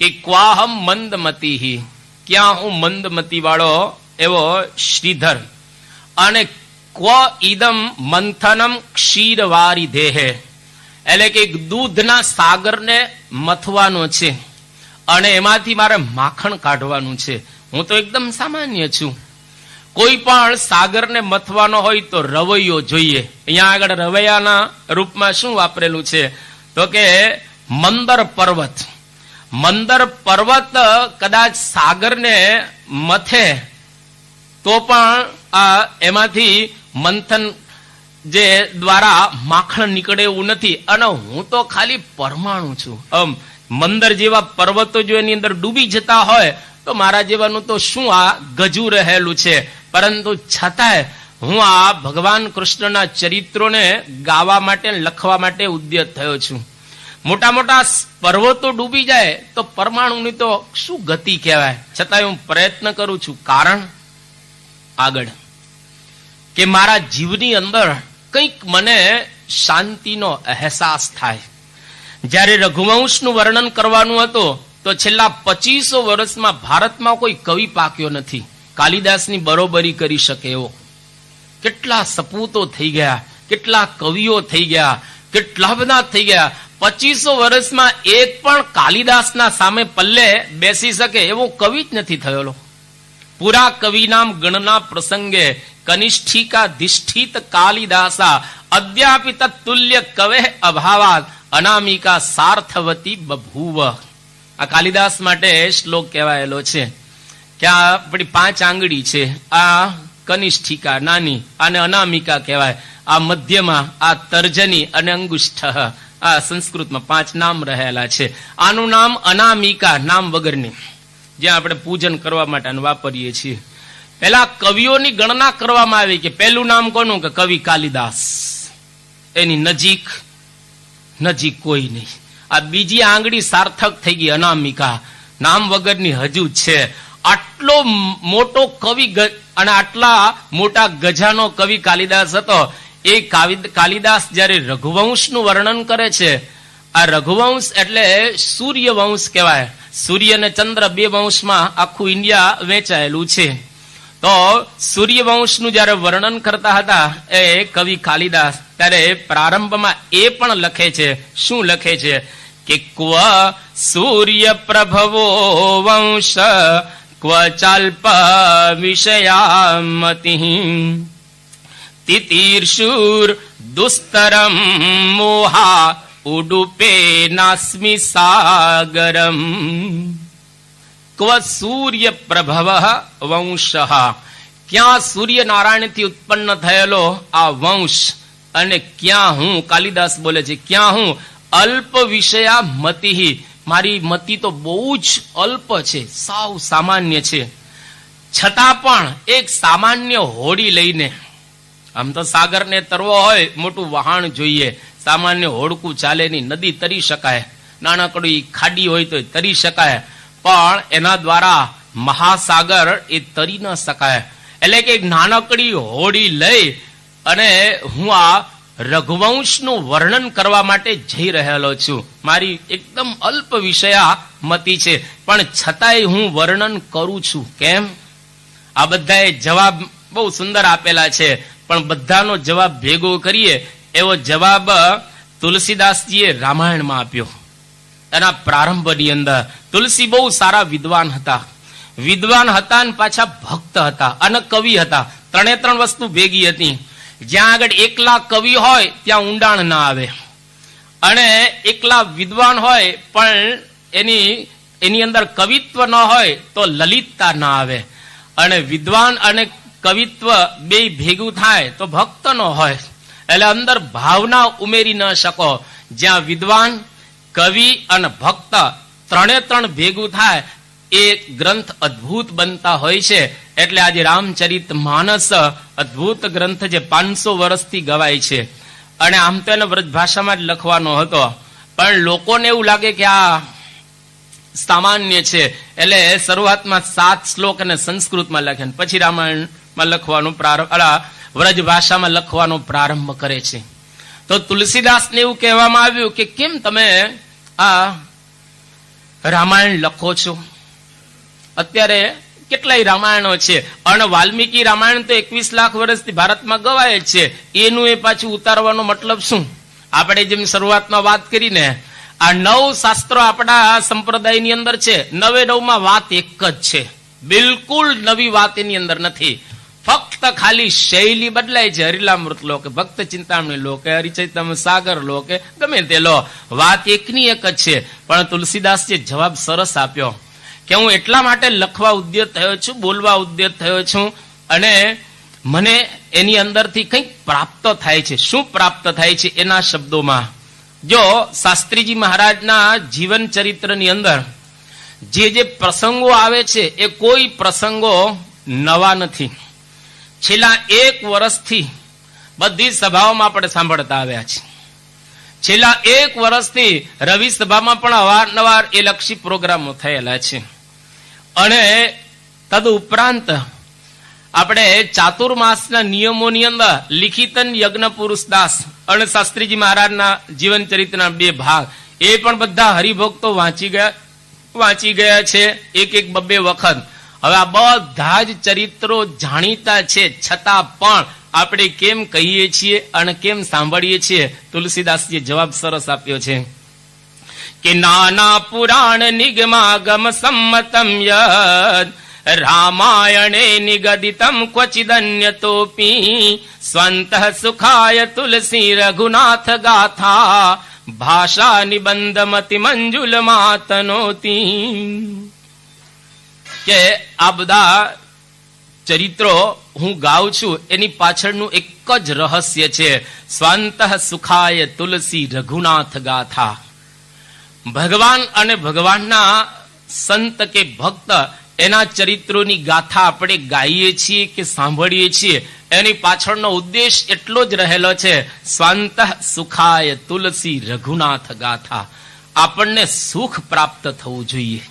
કે ક્વાહમ મંદમતી, ક્યાં હું મંદમતી વાળો એવો શ્રીધર, અને ક્વ ઈદમ મંથનમ ક્ષીરવારી દેહે, એટલે કે દૂધના સાગરને મથવાનો છે અને એમાંથી મારે માખણ કાઢવાનું છે. હું તો એકદમ સામાન્ય છું. કોઈ પણ સાગરને મથવાનો હોય તો રવૈયો જોઈએ. અહીંયા આગળ રવૈયાના રૂપમાં શું વાપરેલું છે તો કે મંદર પર્વત. મંદર પર્વત કદાચ સાગરને મથે તો પણ એમાંથી મંથન જે દ્વારા માખણ નીકળે એવું નથી. અને હું તો ખાલી પરમાણુ છું. મંદર જેવા પર્વતો જો એની અંદર ડૂબી જતા હોય તો મારા જેવાનું તો શું આ ગજુ રહેલું છે. પરંતુ છતાંય હું આ ભગવાન કૃષ્ણના ચરિત્રોને ગાવા માટે, લખવા માટે ઉદ્યત થયો છું. મોટા મોટા પર્વતો ડૂબી જાય તો પરમાણુની તો શું ગતિ કહેવાય. છતાંય હું પ્રયત્ન કરું છું. કારણ આગળ કે મારા જીવની અંદર કંઈક મને શાંતિનો અહેસાસ થાય. જ્યારે રઘુવંશનું વર્ણન કરવાનું હતું તો છેલ્લા 2500 વર્ષમાં ભારતમાં કોઈ કવિ પાક્યો નથી કાલિદાસની બરોબરી કરી શકે એવો. કેટલા સપૂતો થઈ ગયા, કેટલા કવિઓ થઈ ગયા, કેટલા બધા થઈ ગયા. 2500 વર્ષમાં એક પણ કાલિદાસના સામે પલ્લે બેસી શકે એવો કવિ જ નથી થયેલો. પૂરા કવિ નામ ગણના પ્રસંગે કનિષ્ઠિકા ધિષ્ઠિત કાલિદાસા અદ્યાપિ તતુલ્ય કવે અભાવાત અનામિકા સાર્થવતી બભૂવ. આ કાલિદાસ માટે શ્લોક કહેવાયેલો છે કે આ આપણી 5 આંગળી છે. આ કનિષ્ઠિકા નાની, આને અનામિકા કહેવાય. આ મધ્યમાં, આ તર્જની અને અંગુષ્ઠ, આ સંસ્કૃતમાં 5 નામ રહેલા છે. આનું નામ અનામિકા, નામ વગરની, જ્યાં આપણે પૂજન કરવા માટે વાપરીએ છીએ. પેલા કવિઓની ગણના કરવામાં આવી કે પહેલું નામ કોનું, કે કવિ કાલિદાસ. એની નજીક કોઈ નહીં. આ બીજી આંગળી સાર્થક થઈ ગઈ અનામિકા, નામ વગરની હજુ છે. આટલો મોટો કવિ અને આટલા મોટા ગજાનો કવિ કાલિદાસ હતો. એ કાલિદાસ જયારે રઘુવંશનું વર્ણન કરે છે, આ રઘુવંશ એટલે સૂર્યવંશ કહેવાય. સૂર્ય અને ચંદ્ર 2 વંશમાં આખું ઇન્ડિયા વેચાયેલું છે. તો સૂર્યવંશનું જયારે વર્ણન કરતા હતા એ કવિ કાલિદાસ, ત્યારે પ્રારંભમાં એ પણ લખે છે. શું લખે છે કે ક્વ સૂર્ય પ્રભવો વંશ ક્વ ચાલ્પ વિષયામતિ તિતીર્ષુર દુસ્તરમ મોહા ઉડુપે નાસ્મિ સાગરમ. ક્વ સૂર્ય પ્રભવ વંશ, ક્યાં સૂર્યનારાયણથી ઉત્પન્ન થયેલો આ વંશ, અને ક્યાં હું, કાલિદાસ બોલે છે, ક્યાં હું અલ્પ વિષયા મતિ, મારી મતિ તો બહુ જ અલ્પ છે, સાવ સામાન્ય છે. છતાં પણ એક સામાન્ય હોડી લઈને, આમ તો સાગરને તરવો હોય મોટું વહાણ જોઈએ, સામાન્ય હોડકું ચાલે નહીં. નદી તરી શકાય, નાનકડી ખાડી હોય તો તરી શકાય, પણ એના દ્વારા મહાસાગર એ તરી ન શકાય. એટલે કે નાનકડી હોડી લઈ અને હું આ રઘુવંશનું વર્ણન કરવા માટે જઈ રહેલો છું. મારી એકદમ અલ્પ વિષયા મતિ છે, પણ છતાંય હું વર્ણન કરું છું. કેમ? આ બધાએ જવાબ બહુ સુંદર આપેલા છે, પણ બધાનો જવાબ ભેગો કરીએ એવો જવાબ તુલસીદાસજીએ રામાયણમાં આપ્યો. એના પ્રારંભની અંદર તુલસી બહુ સારા વિદ્વાન હતા. વિદ્વાન હતા અને પાછા ભક્ત હતા અને કવિ હતા. 3 વસ્તુ ભેગી હતી. જ્યાં આગળ એકલા કવિ હોય ત્યાં ઊંડાણ ના આવે, અને એકલા વિદ્વાન હોય પણ એની અંદર કવિત્વ ન હોય તો લલિતતા ના આવે. અને વિદ્વાન અને કવિત્વ બે ભેગું થાય તો ભક્ત ન હોય, એટલે અંદર ભાવના ઉમેરી ન શકો. જ્યાં વિદ્વાન, કવિ અને ભક્ત 3 ભેગું થાય એ ગ્રંથ અદ્ભુત બનતા હોય છે. એટલે આજે રામચરિત માનસ અદ્ભુત ગ્રંથ જે 500 વર્ષથી ગવાય છે, અને આમ તો એને વ્રજ ભાષામાં જ લખવાનો હતો, પણ લોકોને એવું લાગે કે આ સામાન્ય છે, એટલે શરૂઆતમાં 7 શ્લોક અને સંસ્કૃતમાં લખે, પછી રામાયણમાં લખવાનો પ્રારંભ, વ્રજ ભાષામાં લખવાનો પ્રારંભ કરે છે. તો તુલસીદાસને એવું કહેવામાં આવ્યું કે કેમ તમે આ રામાયણ લખો છો. અત્યારે કેટલાય રામાયણો છે અને વાલ્મીકી રામાયણ તો 21 લાખ વર્ષથી ભારતમાં ગવાય જ છે. એનું એ પાછું ઉતારવાનો મતલબ શું? આપણે જેમ શરૂઆતમાં વાત કરીને આ 9 શાસ્ત્રો આપણા સંપ્રદાયની અંદર છે. 9 વાત એક જ છે. બિલકુલ નવી વાત એની અંદર નથી. ફક્ત ખાલી શૈલી બદલાય છે. હરિલામૃત લો કે ભક્ત ચિંતામણી લો કે હરિચૈતન્ય સાગર લો કે ગમે તે લો, વાત એકની એક જ છે. પણ તુલસીદાસજીએ જવાબ સરસ આપ્યો કે હું એટલા માટે લખવા ઉદ્યત થયો છું, બોલવા ઉદ્યત થયો છું અને મને એની અંદરથી કંઈક પ્રાપ્ત થાય છે. શું પ્રાપ્ત થાય છે? એના શબ્દોમાં જો શાસ્ત્રીજી મહારાજના જીવન ચરિત્રની અંદર જે પ્રસંગો આવે છે એ કોઈ પ્રસંગો નવા નથી. છેલ્લા 1 વર્ષથી બધી સભાઓમાં આપણે સાંભળતા આવ્યા છે. છેલ્લા 1 વર્ષથી રવિ સભામાં પણ અવારનવાર એ લક્ષી પ્રોગ્રામો થયેલા છે. અને તદ ઉપરાંત આપણે ચાતુર્માસના નિયમોની અંદર લિખિતન યજ્ઞ પુરુષ દાસ અને શાસ્ત્રીજી મહારાજના જીવન ચરિત્રના 2 ભાગ એ પણ બધા હરિભક્તો વાંચી ગયા છે, 1-2 વખત. હવે આ બધા જ ચરિત્રો જાણીતા છે, છતાં પણ આપણે કેમ કહીએ છીએ અને કેમ સાંભળીએ છીએ? તુલસીદાસજીએ જવાબ સરસ આપ્યો છે કે નાના પુરાણ નિગમાગમ સંમતમ યદ રામાયણે નિગદિતમ ક્વચિદન્યતોપી સ્વંતઃ સુખાય તુલસી રઘુનાથ ગાથા ભાષા નિબંધમતિ મંજુલ માતનોતી. કે આ બધા ચરિત્રો હું ગાઉં છું એની પાછળનું એક જ રહસ્ય છે. સ્વંતઃ સુખાય તુલસી રઘુનાથ ગાથા. ભગવાન અને ભગવાનના સંત કે ભક્ત એના ચરિત્રોની ગાથા આપણે ગાઈએ છીએ કે સાંભળીએ છીએ, એની પાછળનો ઉદ્દેશ એટલો જ રહેલો છે. સ્વંતઃ સુખાય તુલસી રઘુનાથ ગાથા. આપણને સુખ પ્રાપ્ત થવું જોઈએ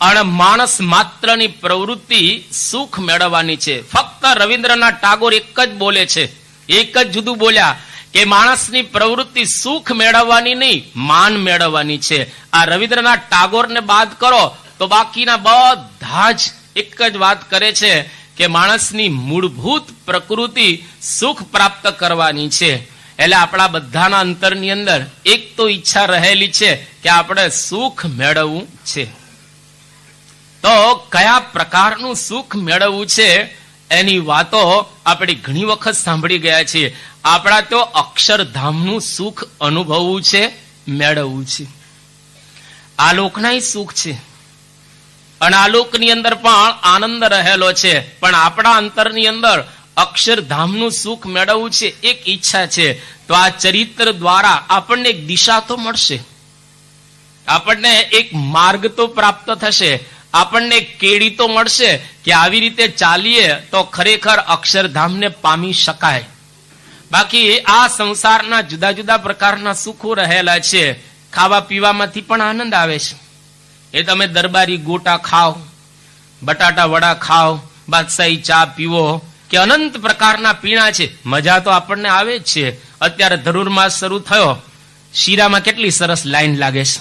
અને માણસ માત્રની પ્રવૃત્તિ સુખ મેળવવાની છે. ફક્ત રવિન્દ્રનાથ ટાગોર એક જ બોલે છે, એક જ જુદું બોલ્યા કે માણસની પ્રવૃત્તિ સુખ મેળવવાની નહીં, માન મેળવવાની છે. આ રવિન્દ્રનાથ ટાગોરને બાદ કરો તો બાકીના બધા જ એક જ વાત કરે છે કે માણસની મૂળભૂત પ્રકૃતિ સુખ પ્રાપ્ત કરવાની છે. એટલે આપણા બધાના અંતરની અંદર એક તો ઈચ્છા રહેલી છે કે આપણે સુખ મેળવવું છે. તો કયા પ્રકારનું સુખ મેળવવું છે એની વાતો આપણે ઘણી વખત સાંભળી ગયા છીએ. આપણા તો અક્ષરધામનું સુખ અનુભવવું છે, મેળવવું છે. આ લોકના સુખ છે અને આ લોકની અંદર પણ આનંદ રહેલો છે, પણ આપણા અંતરની અંદર અક્ષરધામનું સુખ મેળવવું છે, એક ઈચ્છા છે. તો આ ચરિત્ર દ્વારા આપણને એક દિશા તો મળશે, આપણને એક માર્ગ તો પ્રાપ્ત થશે, આપણને કેડી તો મળશે કે આવી રીતે ચાલીએ તો ખરેખર અક્ષરધામને પામી શકાય. બાકી આ સંસારના જુદા જુદા પ્રકારના સુખો રહેલા છે. ખાવા પીવામાંથી પણ આનંદ આવે છે. એ તમે દરબારી ગોટા ખાઓ, બટાટા વડા ખાઓ, બાદશાહી ચા પીવો કે અનંત પ્રકારના પીણા છે, મજા તો આપણને આવે જ છે. અત્યારે ધનુર્માસ શરૂ થયો, શીરામાં કેટલી સરસ લાઈન લાગે છે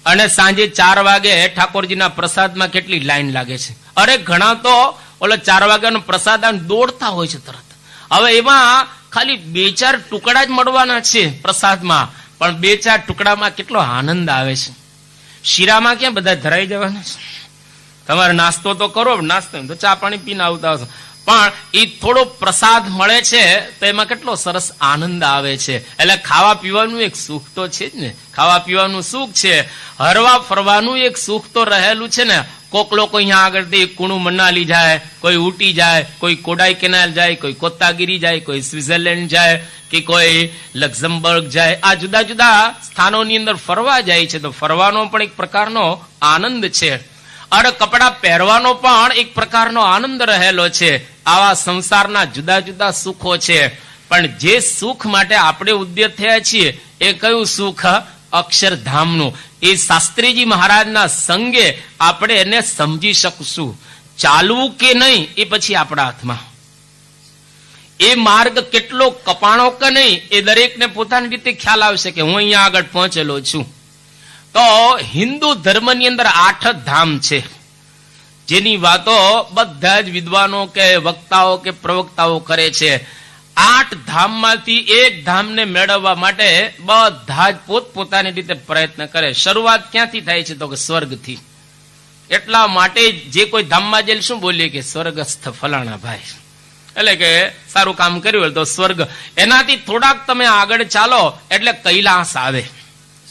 અને સાંજે 4 વાગે ઠાકોરજીના પ્રસાદમાં કેટલી લાઈન લાગે છે. અરે ઘણા તો ઓલો 4 વાગ્યાનો પ્રસાદ દોડતા હોય છે તરત. હવે એમાં ખાલી 2-4 ટુકડા જ મળવાના છે પ્રસાદમાં, પણ 2-4 ટુકડામાં કેટલો આનંદ આવે છે. શીરામાં ક્યાં બધા ધરાઈ જવાના છે? તમારે નાસ્તો તો કરો, નાસ્તો તો ચા પાણી પીને આવતા હશો, પણ એ થોડો પ્રસાદ મળે છે તો એમાં કેટલો સરસ આનંદ આવે છે. એટલે ખાવા પીવાનું એક સુખ તો છે જ ને. ખાવા પીવાનું સુખ છે, હરવા ફરવાનું એક સુખ તો રહેલું છે ને. કોક લોકો અહીંયા આગળથી કુણુ મનાલી જાય, કોઈ ઉટી જાય, કોઈ કોડાઈ કેનાલ જાય, કોઈ કોત્તાગીરી જાય, કોઈ સ્વિટ્ઝરલેન્ડ જાય કે કોઈ લક્ઝમબર્ગ જાય. આ જુદા જુદા સ્થાનોની અંદર ફરવા જાય છે. તો ફરવાનો પણ એક પ્રકારનો આનંદ છે અને કપડા પહેરવાનો પણ એક પ્રકારનો આનંદ રહેલો છે. આવા સંસારના જુદા જુદા સુખો છે, પણ જે સુખ માટે આપણે ઉદ્યત થયા છીએ એ કયું સુખ? અક્ષરધામનું. એ શાસ્ત્રીજી મહારાજના સંગે આપણે એને સમજી શકશું. ચાલવું કે નહીં એ પછી આપણા હાથમાં. એ માર્ગ કેટલો કપાણો કે નહીં એ દરેકને પોતાની રીતે ખ્યાલ આવશે કે હું અહીંયા આગળ પહોંચેલો છું. તો હિન્દુ ધર્મની અંદર 8 ધામ છે, જેની વાતો બધા જ વિદ્વાનો કે વક્તાઓ કે પ્રવક્તાઓ કરે છે. 8 ધામમાંથી એક ધામને મેળવવા માટે બધા જ પોતપોતાની રીતે પ્રયત્ન કરે. શરૂઆત ક્યાંથી થાય છે? તો કે સ્વર્ગથી. એટલા માટે જે કોઈ ધામમાં જઈને શું બોલીએ કે સ્વર્ગસ્થ ફલાણા ભાઈ, એટલે કે સારું કામ કર્યું હોય તો સ્વર્ગ. એનાથી થોડાક તમે આગળ ચાલો એટલે કૈલાસ આવે.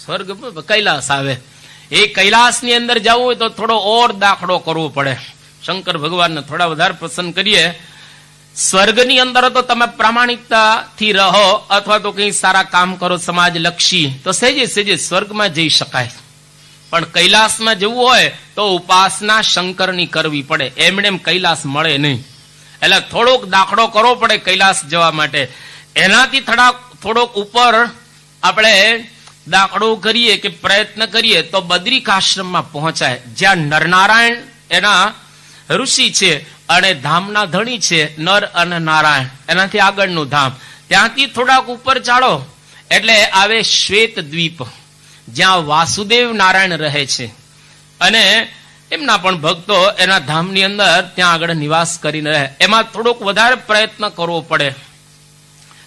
સ્વર્ગ કૈલાસ આવે. એ કૈલાસની અંદર જવું હોય તો થોડો ઓર દાખલો કરવો પડે. શંકર ભગવાનને થોડા વધારે પસંદ કરીએ. સ્વર્ગની અંદર તો તમે પ્રામાણિકતાથી રહો અથવા તો કઈ સારા કામ કરો સમાજ લક્ષી તો સેજે સેજે સ્વર્ગમાં જઈ શકાય. પણ કૈલાસમાં જવું હોય તો ઉપાસના શંકરની કરવી પડે. એમણે એમ કૈલાસ મળે નહીં. એટલે થોડોક દાખલો કરવો પડે કૈલાસ જવા માટે. એનાથી થોડોક ઉપર આપણે દાખલો કરીએ કે પ્રયત્ન કરીએ તો બદ્રિકાશ્રમમાં પહોંચાય, જ્યાં નરનારાયણ એના ઋષિ છે અને ધામના ધણી છે નર અને નારાયણ. એનાથી આગળનું ધામ. ત્યાંથી થોડાક ઉપર ચાલો એટલે આવે શ્વેત દ્વીપ, જ્યાં વાસુદેવ નારાયણ રહે છે અને એમના પણ ભક્તો એના ધામની અંદર ત્યાં આગળ નિવાસ કરીને રહે. એમાં થોડોક વધારે પ્રયત્ન કરવો પડે.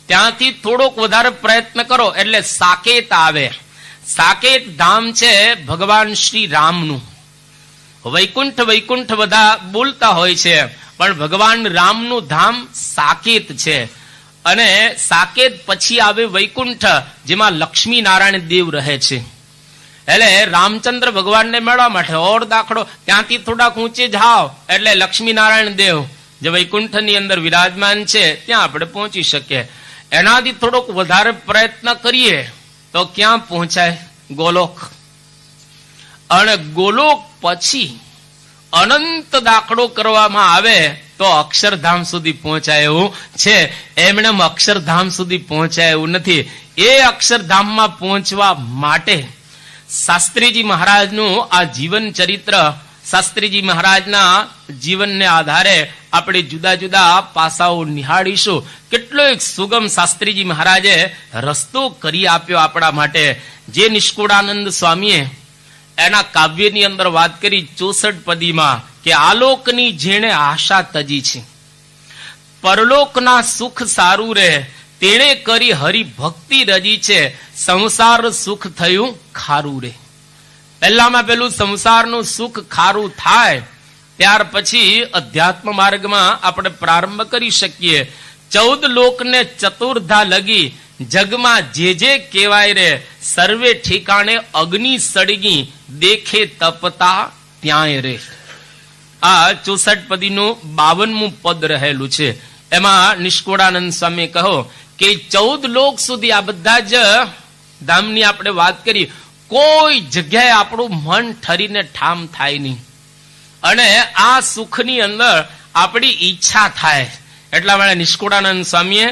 ત્યાંથી થોડોક વધારે પ્રયત્ન કરો એટલે સાકેત આવે. સાકેત ધામ છે ભગવાન શ્રી રામનું. વૈકુંઠ વૈકુંઠ બધા બોલતા હોય છે, પણ ભગવાન રામનું ધામ સાકેત છે. અને સાકેત પછી આવે વૈકુંઠ, જેમાં લક્ષ્મી નારાયણ દેવ રહે છે. એટલે રામચંદ્ર ભગવાનને મળવા માટે ઓર દાખલો ત્યાંથી થોડાક ઊંચે જાઓ એટલે લક્ષ્મી નારાયણ દેવ જે વૈકુંઠની અંદર વિરાજમાન છે ત્યાં આપણે પહોંચી શકીએ. એનાથી થોડોક વધારે પ્રયત્ન કરીએ તો ક્યાં પહોંચાય? ગોલોક. અને ગોલોક પછી અનંત દાખલો કરવામાં આવે તો અક્ષરધામ સુધી પહોંચાય એવું છે. એમણે અક્ષરધામ સુધી પહોંચાય એવું નથી. એ અક્ષરધામમાં પહોંચવા માટે શાસ્ત્રીજી મહારાજનું આ જીવન ચરિત્ર, શાસ્ત્રીજી મહારાજના જીવનને આધારે આપણે જુદા જુદા પાસાઓ નિહાળીશું. કેટલો એક સુગમ શાસ્ત્રીજી મહારાજે રસ્તો કરી આપ્યો આપણા માટે. જે નિષ્કુળાનંદ સ્વામીએ એના કાવ્યની અંદર વાત કરી 64 પદીમાં કે આલોકની જેણે આશા તજી છે, પરલોકના સુખ સારું રહે, તેણે કરી હરિભક્તિ રજી છે, સંસાર સુખ થયું ખારું રે. પહેલામાં પેલું સંસારનું સુખ ખારું થાય ત્યાર પછી અધ્યાત્મ માર્ગમાં આપણે પ્રારંભ કરી શકીએ. 14 લોકને ચતુર્ધા લગી, જગમાં જે કહેવાય રે, સર્વે ઠેકાણે અગ્નિ સળગી, દેખે તપતા ત્યાંય રે. આ 64 પદીનું 52મું પદ રહેલું છે. એમાં નિષ્કુળાનંદ સ્વામી કહો કે 14 લોક સુધી આ બધા જ ધામની આપણે વાત કરી, કોઈ જગ્યાએ આપણું મન ઠરીને ઠામ થાય નહીં અને આ સુખની અંદર આપણી ઈચ્છા થાય. એટલા માટે નિષ્કુળાનંદ સ્વામીએ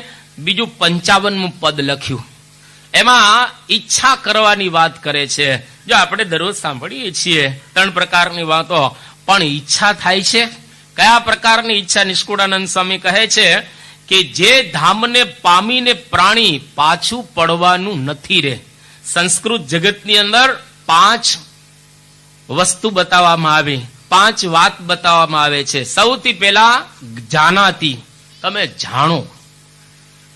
બીજું 55મું પદ લખ્યું. એમાં ઈચ્છા કરવાની વાત કરે છે. જો આપણે દરરોજ સાંભળીએ છીએ 3 પ્રકારની વાતો, પણ ઈચ્છા થાય છે? કયા પ્રકારની ઈચ્છા? નિષ્કુળાનંદ સ્વામી કહે છે કે જે ધામને પામીને પ્રાણી પાછું પડવાનું નથી રે. સંસ્કૃત જગતની અંદર 5 વસ્તુ બતાવવામાં આવી, 5 વાત બતાવવામાં આવે છે. સૌથી પહેલા જાનાતી, તમે જાણો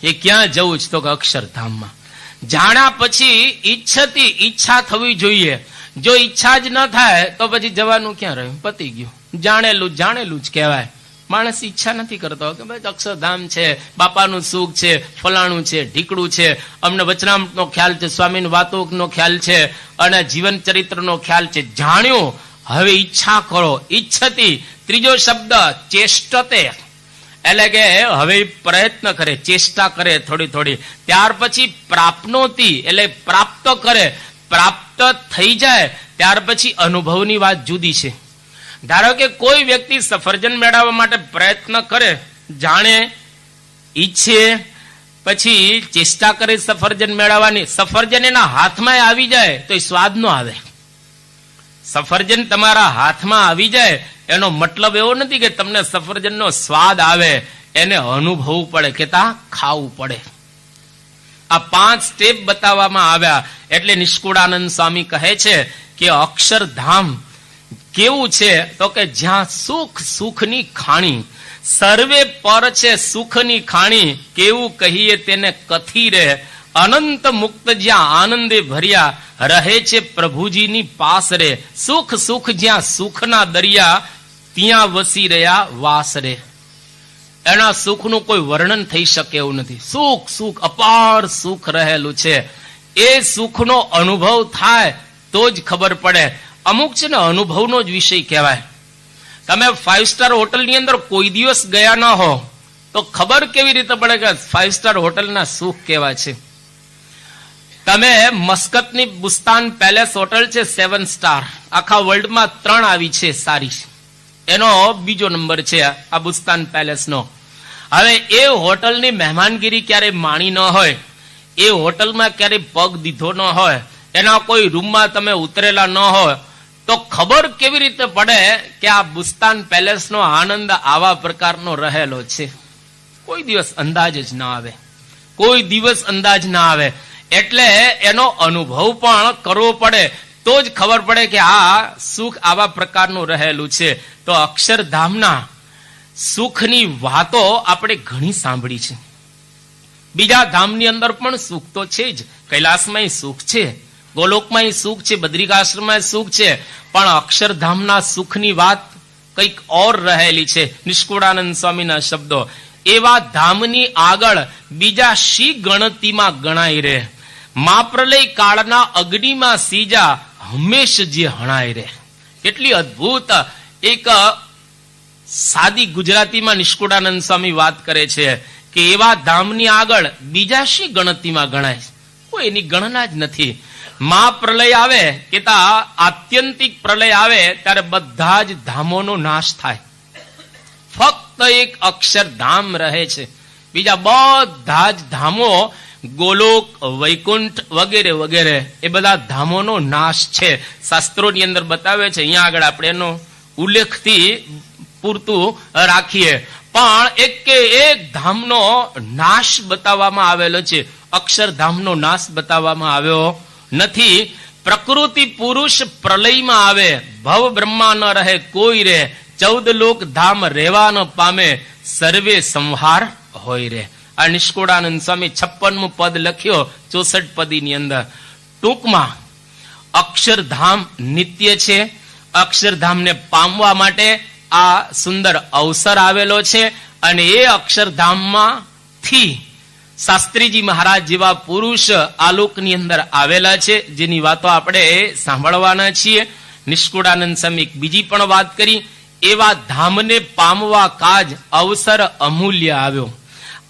કે ક્યાં જવું છે, તો કે અક્ષરધામમાં. જાણ્યા પછી ઈચ્છતી, ઈચ્છા થવી જોઈએ. જો ઈચ્છા જ ન થાય તો પછી જવાનું ક્યાં રહ્યું? પતી ગયું. જાણેલું જાણેલું જ કહેવાય. માણસ ઈચ્છા નથી કરતો કે ભાઈ અક્ષરધામ છે, બાપાનું સુખ છે, ફલાણું છે, ઢીકડું છે, અમને વચનામૃતનો ખ્યાલ છે, સ્વામીની વાતોનો ખ્યાલ છે અને જીવન ચરિત્રનો ખ્યાલ છે. જાણ્યું, હવે ઈચ્છા કરો. ઈચ્છતી. ત્રીજો શબ્દ ચેષ્ટતે, એટલે કે હવે પ્રયત્ન કરે, ચેષ્ટા કરે થોડી થોડી. ત્યાર પછી પ્રાપ્નોતી, એટલે પ્રાપ્ત કરે. પ્રાપ્ત થઈ જાય ત્યાર પછી અનુભવની વાત જુદી છે. ધારો કે કોઈ વ્યક્તિ સફરજન મેળવવા માટે પ્રયત્ન કરે, જાણે, ઈચ્છે, પછી ચેષ્ટા કરે સફરજન મેળવવાની, સફરજન એના હાથમાં આવી જાય તો એ સ્વાદ નો આવે. સફરજન તમારા હાથમાં આવી જાય એનો મતલબ એવો નથી કે તમને સફરજનનો સ્વાદ આવે, એને અનુભવવું પડે, કેતા ખાવું પડે. આ 5 સ્ટેપ બતાવવામાં આવ્યા. એટલે નિષ્કુળાનંદ સ્વામી કહે છે કે અક્ષરધામ કેવું છે તો કે જ્યાં સુખ સુખની ખાણી, સર્વે પર છે સુખની ખાણી, કેવું કહીએ તેને કથી રે, અનંત મુક્ત જ્યાં આનંદે ભર્યા, રહે છે પ્રભુજીની પાસ રે, સુખ સુખ જ્યાં સુખના દરિયા, ત્યાં વસી રહ્યા વાસ રે. એના સુખનું કોઈ વર્ણન થઈ શકે એવું નથી. સુખ સુખ અપાર સુખ રહેલું છે. એ સુખનો અનુભવ થાય તો જ ખબર પડે. અમુક છે ને અનુભવનો જ વિષય કહેવાય. તમે 5 સ્ટાર હોટલની અંદર કોઈ દિવસ ગયા ન હો તો ખબર કેવી રીતે પડે કે 5 સ્ટાર હોટલના સુખ કેવા છે. તમે મસ્કતની બુસ્તાન પેલેસ હોટલ છે 7 સ્ટાર, આખા વર્લ્ડમાં 3 આવી છે સારી, એનો બીજો નંબર છે આ બુસ્તાન પેલેસનો. હવે એ હોટલની મહેમાનગીરી ક્યારે માણી ન હોય, એ હોટલમાં ક્યારે પગ દીધો ન હોય, એના કોઈ રૂમમાં તમે ઉતરેલા ન હોય તો ખબર કેવી રીતે પડે કે આ બુસ્તાન પેલેસનો આનંદ આવા પ્રકારનો રહેલો છે. કોઈ દિવસ અંદાજ જ ના આવે, કોઈ દિવસ અંદાજ ના આવે. એટલે એનો અનુભવ પણ કરવો પડે તો જ ખબર પડે કે આ સુખ આવા પ્રકારનું રહેલું છે. તો અક્ષરધામના સુખની વાતો આપણે ઘણી સાંભળી છે. બીજા ધામની અંદર પણ સુખ તો છે જ. કૈલાસમાં સુખ છે, ગોલોકમાં સુખ છે, બદ્રિકાશ્રમમાં સુખ છે, પણ અક્ષરધામના સુખની વાત કંઈક ઓર રહેલી છે. નિષ્કુળાનંદ સ્વામીના શબ્દો, એવા ધામની આગળ બીજા શી ગણતીમાં ગણાય રે, મહાપ્રલય કાળના અગ્નિમાં સીજા હંમેશ જે હણાય રે. કેટલી અદ્ભુત એક સાદી ગુજરાતીમાં નિષ્કુળાનંદ સ્વામી વાત કરે છે કે એવા ધામની આગળ બીજા શી ગણતીમાં ગણાય, કોઈ એની ગણના જ નથી. મહાપ્રલય આવે કે આત્યંતિક પ્રલય આવે ત્યારે બધા જ ધામોનો નાશ થાય, ફક્ત એક અક્ષરધામ રહે છે. બીજા બધા જ ધામો ગોલોક, વૈકુંઠ વગેરે વગેરે એ બધા ધામોનો નાશ છે. શાસ્ત્રોની અંદર બતાવે છે, અહીંયા આગળ આપણે એનો ઉલ્લેખથી પૂરતું રાખીએ, પણ એક ધામનો નાશ બતાવવામાં આવેલો છે. અક્ષરધામનો નાશ બતાવવામાં આવ્યો નથી. પ્રકૃતિ પુરુષ પ્રલયમાં આવે, ભવ બ્રહ્મા ન રહે કોઈ રે, 14 લોક ધામ રહેવા ન પામે, સર્વે સંહાર હોય રે. આ નિષ્કુળાનંદ સ્વામી 56મું પદ લખ્યો 64 પદીની અંદર. ટૂંકમાં અક્ષરધામ નિત્ય છે. અક્ષરધામને પામવા માટે આ સુંદર અવસર આવેલો છે. અને એ અક્ષરધામમાંથી શાસ્ત્રીજી મહારાજ જેવા પુરુષ આલોકની અંદર આવેલા છે, જેની વાતો આપણે સાંભળવાના છીએ. નિષ્કુળાનંદ સ્વામી બીજી પણ વાત કરી, એવા ધામને પામવા કાજ અવસર અમૂલ્ય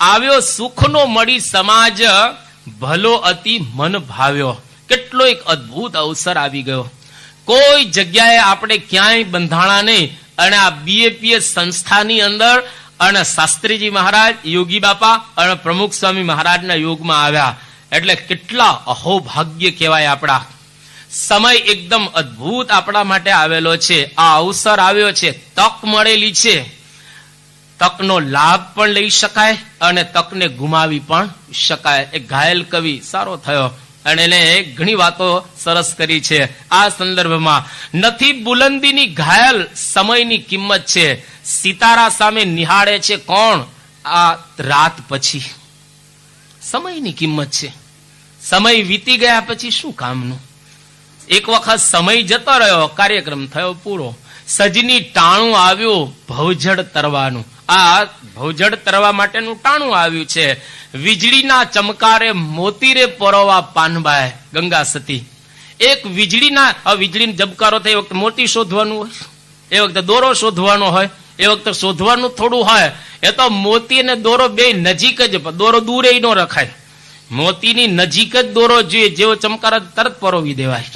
આવ્યો સુખનો મળી સમાજ, ભલો અતિ મન ભાવ્યો. કેટલો એક અદ્ભુત અવસર આવી ગયો. કોઈ જગ્યાએ આપણે ક્યાંય બંધાણા નહીં, અને આ બીએપીએસ સંસ્થાની અંદર અને શાસ્ત્રીજી મહારાજ, યોગી બાપા અને પ્રમુખ સ્વામી મહારાજના યોગમાં આવ્યા. એટલે કેટલા અહોભાગ્ય કહેવાય. આપણા સમય એકદમ અદ્ભુત આપણા માટે આવેલો છે. આ અવસર આવ્યો છે, તક મળેલી છે. તકનો લાભ પણ લઈ શકાય અને તકને ગુમાવી પણ શકાય. એક ઘાયલ કવિ સારો થયો અને એને ઘણી વાતો સરસ કરી છે આ સંદર્ભમાં. નથી બુલંદીની ઘાયલ સમયની કિંમત છે, સિતારા સામે નિહાળે છે કોણ આ રાત પછી. સમયની કિંમત છે. સમય વીતી ગયા પછી શું કામનું. એક વખત સમય જતો રહ્યો, કાર્યક્રમ થયો પૂરો. સજની ટાણું આવ્યું ભવજળ તરવાનું. આ ભવજળ તરવા માટેનું ટાણું આવ્યું છે. વીજળીના ચમકારે મોતીરે પરોવા પાનબાય ગંગા સતી. એક વીજળીનો જબકારો થાય એ વખતે મોતી શોધવાનું હોય, એ વખતે દોરો શોધવાનો હોય, એ વખતે શોધવાનું થોડું હોય. એ તો મોતી અને દોરો બે નજીક જ, દોરો દૂરે ન રખાય. મોતીની નજીક જ દોરો જોઈએ, જેવો ચમકારો તરત પરોવી દેવાય.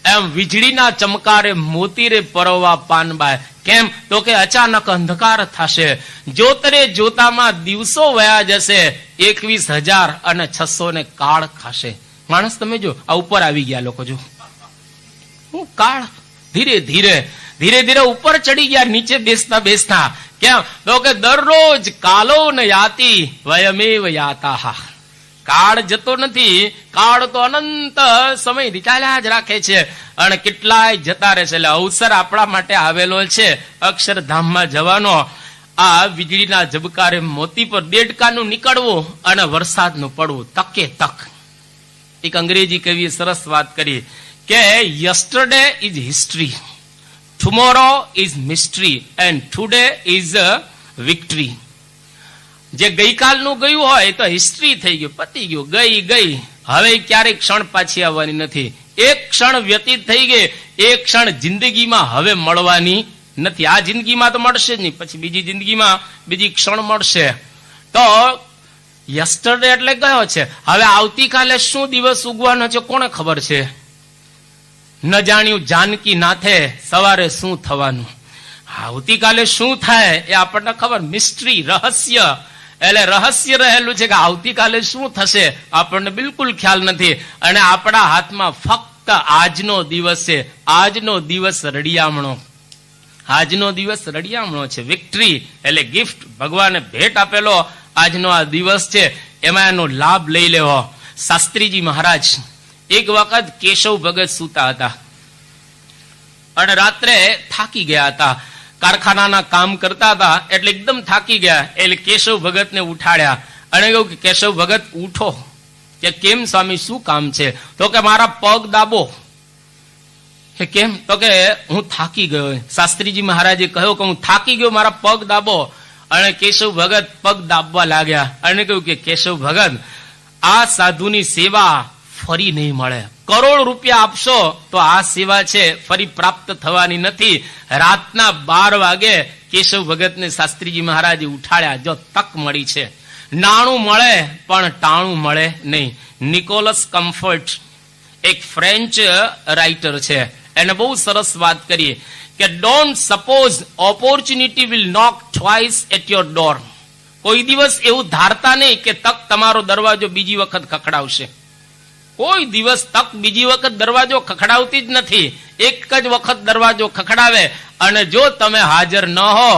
એમ વીજળીના ચમકારે મોતીરે પરોવા પાનબાય. કેમ તો કે અચાનક અંધકાર થશે, જોતરે જોતામાં દિવસો વયા જશે, 21,600 ને કાળ ખાશે. માણસ તમે જો આ ઉપર આવી ગયા લોકો, જો હું કાળ ધીરે ધીરે ઉપર ચડી ગયા, નીચે બેસતા. કેમ તો કે દરરોજ કાલો ન યાતી વયમેવ યાતા. કાળ જતો નથી, કાળ તો અનંત સમયથી ચાલ્યા જ રાખે છે અને કેટલાય જતા રહેશે. એટલે અવસર આપણા માટે આવેલો છે અક્ષરધામમાં જવાનો. આ વીજળીના ઝબકારે મોતી પર દેડકાનું નીકળવું અને વરસાદનું પડવું તકે તક. એક અંગ્રેજી કવિએ સરસ વાત કરી કે yesterday is history, tomorrow is mystery and today is victory. જે ગઈકાલનું ગયું હોય તો હિસ્ટ્રી થઈ ગયું, પતી ગયું, ગઈ. હવે ક્યારેય ક્ષણ પાછી આવવાની નથી. એક ક્ષણ વ્યતીત થઈ ગઈ, એક ક્ષણ જિંદગીમાં હવે મળવાની નથી. આ જિંદગીમાં તો મળશે જ નહીં, પછી બીજી જિંદગીમાં બીજી ક્ષણ મળશે. તો યસ્ટરડે એટલે ગયો છે. હવે આવતીકાલે શું દિવસ ઉગવાનો છે કોને ખબર છે? ન જાણ્યું જાનકી નાથે સવારે શું થવાનું. આવતીકાલે શું થાય એ આપણને ખબર. મિસ્ટ્રી, રહસ્ય, એટલે રહસ્ય રહેલું છે કે આવતીકાલે શું થશે આપણને બિલકુલ ખ્યાલ નથી. અને આપણા હાથમાં ફક્ત આજનો દિવસ છે. આજનો દિવસ રડિયામણો, આજનો દિવસ રડિયામણો છે. વિક્ટરી એટલે ગિફ્ટ, ભગવાને ભેટ આપેલો આજનો આ દિવસ છે, એમાં એનો લાભ લઈ લેવો. શાસ્ત્રીજી મહારાજ એક વખત કેશવ ભગત સૂતા હતા અને રાત્રે થાકી ગયા હતા. કારખાનાના કામ કરતા હતા એટલે એકદમ થાકી ગયા. એટલે કેશવ ભગતને ઉઠાડ્યા અને કહ્યું કે કેશવ ભગત ઉઠો. કે કેમ સ્વામી, શું કામ છે? તો કે મારા પગ દાબો. કે કેમ? તો કે હું થાકી ગયો. શાસ્ત્રીજી મહારાજે કહ્યું કે હું થાકી ગયો, મારા પગ દાબો. અને કેશવ ભગત પગ દાબવા લાગ્યા અને કહ્યું કે કેશવ ભગત, આ સાધુની સેવા ફરી નહીં મળે. કરોડ રૂપિયા આપશો તો આ સેવા છે ફરી પ્રાપ્ત થવાની નથી. રાતના 12 વાગે કેશવ ભગતને શાસ્ત્રીજી મહારાજે ઉઠાડ્યા. જો તક મળી છે, નાણું મળે પણ ટાણું મળે નહીં. નિકોલસ કમ્ફર્ટ એક ફ્રેન્ચ રાઇટર છે, એને બહુ સરસ વાત કરી કે don't suppose opportunity will knock twice at your door. કોઈ દિવસ એવું ધારતા નહીં કે તક તમારો દરવાજો બીજી વખત ખખડાવશે. કોઈ દિવસ તક બીજી વખત દરવાજો ખખડાવતી જ નથી. એક જ વખત દરવાજો ખખડાવે અને જો તમે હાજર ન હો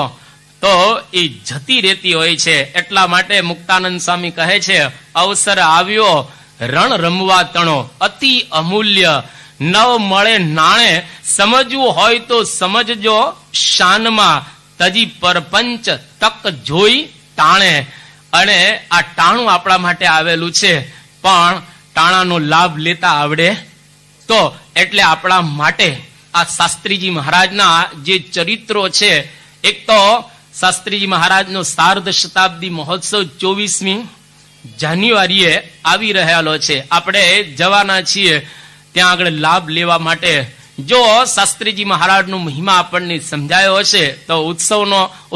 તો એ જતી રહેતી હોય છે. એટલા માટે મુક્તાનંદ સ્વામી કહે છે, અવસર આવ્યો રણ રમવા તણો, અતિ અમૂલ્ય નવ મળે નાણે, સમજવું હોય તો સમજજો શાનમાં, તજી પરપંચ તક જોઈ ટાણે. અને આ ટાણું આપણા માટે આવેલું છે, પણ ટાણાનો લાભ લેતા આવડે તો. એટલે આપણા માટે આ શાસ્ત્રીજી મહારાજના જે ચરિત્રો છે, એક તો શાસ્ત્રીજી મહારાજનો સાર્ધ શતાબ્દી મહોત્સવ 24મી જાન્યુઆરીએ આવી રહેલો છે. આપણે જવાના છીએ ત્યાં આગળ લાભ લેવા માટે. જો શાસ્ત્રીજી મહારાજનો મહિમા આપણને સમજાયો હશે તો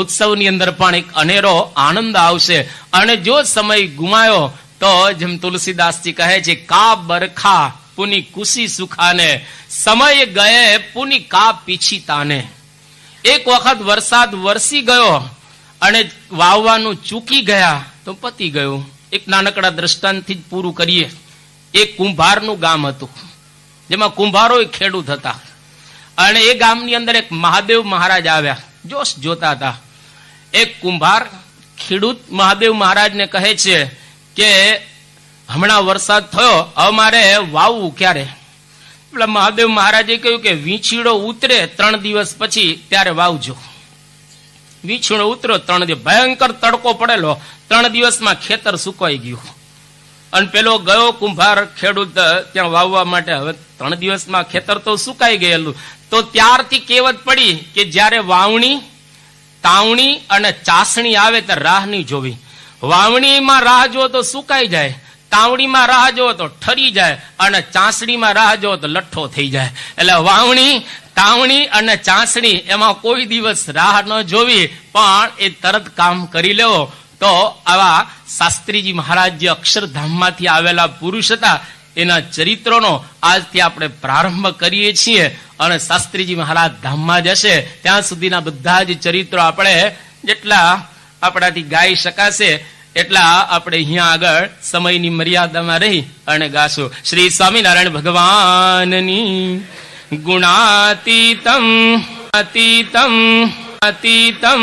ઉત્સવની અંદર પણ એક અનેરો આનંદ આવશે. અને જો સમય ગુમાયો તો જેમ તુલસીદાસજી કહે છે, કા બરખા પુની કુશી સુખાને, સમય ગયે પુની કા પીછી તાને. એક વખત વરસાદ વરસી ગયો અને વાવવાનું ચૂકી ગયા તો પતી ગયું. એક નાનકડા દ્રષ્ટાંતથી જ પૂરું કરીએ. એક કુંભારનું ગામ હતું, જેમાં કુંભારો ખેડૂત હતા. અને એ ગામની અંદર એક મહાદેવ મહારાજ આવ્યા, જોશ જોતા હતા. એક કુંભાર ખેડૂત મહાદેવ મહારાજને કહે છે કે હમણાં વરસાદ થયો, હવે મારે વાવવું ક્યારે? એટલે મહાદેવ મહારાજે કહ્યું કે વીંછીડો ઉતરે 3 દિવસ પછી ત્યારે વાવજો. વીંછીડો ઉતરો 3 દિવસ, ભયંકર તડકો પડેલો, 3 દિવસમાં ખેતર સુકાઈ ગયું. અને પેલો ગયો કુંભાર ખેડૂત ત્યાં વાવવા માટે. હવે 3 દિવસમાં ખેતર તો સુકાઈ ગયેલું. તો ત્યારથી કહેવત પડી કે જ્યારે વાવણી, તાવણી અને ચાસણી આવે ત્યારે રાહ નહીં જોવી. વાવણીમાં રાહ જો તો સુકાઈ જાય, તાવણીમાં રાહ જો તો ઠરી જાય, અને ચાસણીમાં રાહ જો તો લઠ્ઠો થઈ જાય. એટલે વાવણી, તાવણી અને ચાસણી એમાં કોઈ દિવસ રાહ ન જોવી, પણ એ તરત કામ કરી લેવો. તો આવા શાસ્ત્રીજી મહારાજ જે અક્ષરધામમાંથી આવેલા પુરુષ હતા, એના ચરિત્રોનો આજથી આપણે પ્રારંભ કરીએ છીએ. અને શાસ્ત્રીજી મહારાજ ધામમાં જશે ત્યાં સુધીના બધા જ ચરિત્રો આપણે જેટલા આપણાથી ગાઈ શકાશે એટલા આપણે અહીંયા આગળ સમયની મર્યાદામાં રહી અને ગાશું. શ્રી સ્વામિનારાયણ ભગવાનની ગુણાતીતમ અતીતમ અતીતમ